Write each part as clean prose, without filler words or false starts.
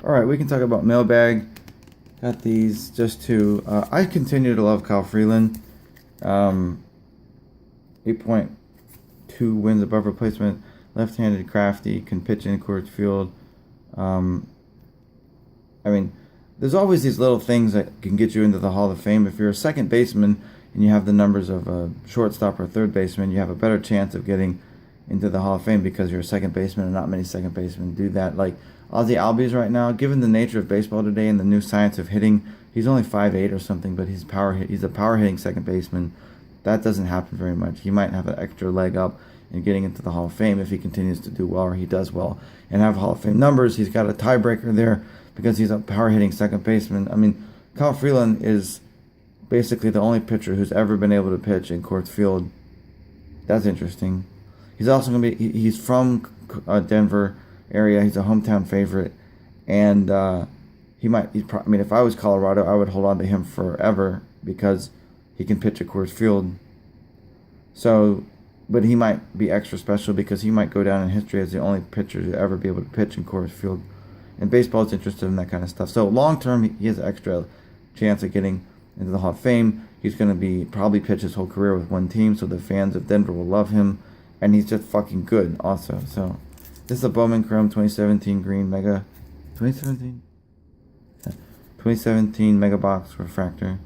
All right, we can talk about mailbag. Got these just to. I continue to love Kyle Freeland. 8.2 wins above replacement. Left-handed, crafty, can pitch in Coors Field. I mean, there's always these little things that can get you into the Hall of Fame. If you're a second baseman and you have the numbers of a shortstop or third baseman, you have a better chance of getting into the Hall of Fame because you're a second baseman, and not many second basemen do that. Like Ozzie Albies right now, given the nature of baseball today and the new science of hitting, he's only 5'8" or something, but he's a power hitting second baseman. That doesn't happen very much. He might have an extra leg up in getting into the Hall of Fame if he continues to do well, or he does well and have Hall of Fame numbers. He's got a tiebreaker there because he's a power hitting second baseman. I mean, Kyle Freeland is basically the only pitcher who's ever been able to pitch in Coors Field. That's interesting. He's also going to be, he's from Denver area. He's a hometown favorite. And I mean, if I was Colorado, I would hold on to him forever because he can pitch at Coors Field. So, but he might be extra special because he might go down in history as the only pitcher to ever be able to pitch in Coors Field. And baseball is interested in that kind of stuff. So long term, he has an extra chance of getting into the Hall of Fame. He's going to be probably pitch his whole career with one team, so the fans of Denver will love him. And he's just fucking good also. So this is a Bowman Chrome 2017 green mega. 2017? 2017 mega box refractor.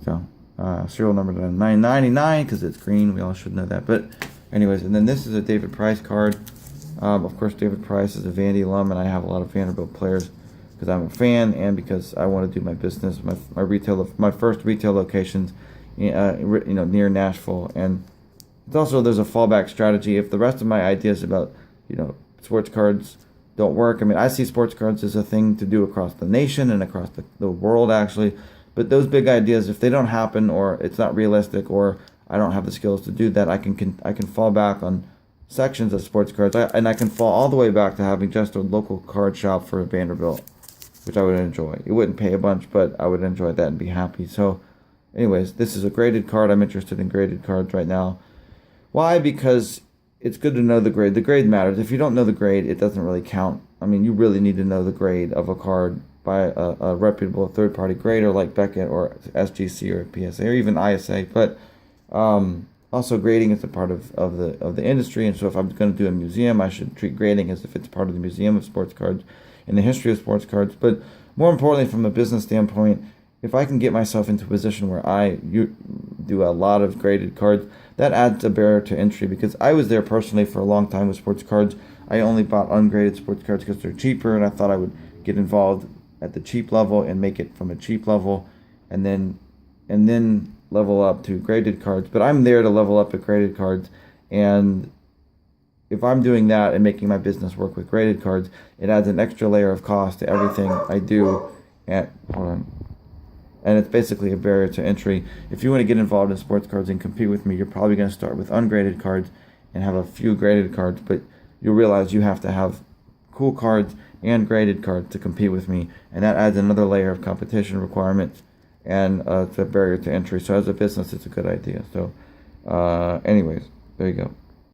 So serial number 999 because it's green. We all should know that. But anyways, and then this is a David Price card. Of course, David Price is a Vandy alum, and I have a lot of Vanderbilt players because I'm a fan and because I want to do my business. My first retail locations, near Nashville, and it's also there's a fallback strategy if the rest of my ideas about sports cards don't work. I mean, I see sports cards as a thing to do across the nation and across the world actually, but those big ideas, if they don't happen or it's not realistic or I don't have the skills to do that, I can fall back on sections of sports cards, and I can fall all the way back to having just a local card shop for Vanderbilt, which I would enjoy. It wouldn't pay a bunch, but I would enjoy that and be happy. So anyways, this is a graded card. I'm interested in graded cards right now. Why? Because it's good to know the grade. The grade matters. If you don't know the grade, it doesn't really count. I mean, you really need to know the grade of a card by a reputable third-party grader like Beckett or SGC or PSA or even ISA. But also grading is a part of the industry, and so if I'm going to do a museum, I should treat grading as if it's part of the museum of sports cards and the history of sports cards. But more importantly, from a business standpoint, if I can get myself into a position where you do a lot of graded cards, that adds a barrier to entry because I was there personally for a long time with sports cards. I only bought ungraded sports cards because they're cheaper, and I thought I would get involved at the cheap level and make it from a cheap level, and then level up to graded cards. But I'm there to level up at graded cards, and if I'm doing that and making my business work with graded cards, it adds an extra layer of cost to everything I do. And it's basically a barrier to entry. If you want to get involved in sports cards and compete with me, you're probably going to start with ungraded cards and have a few graded cards, but you'll realize you have to have cool cards and graded cards to compete with me, and that adds another layer of competition requirements, and it's a barrier to entry. So as a business, it's a good idea. So anyways, there you go.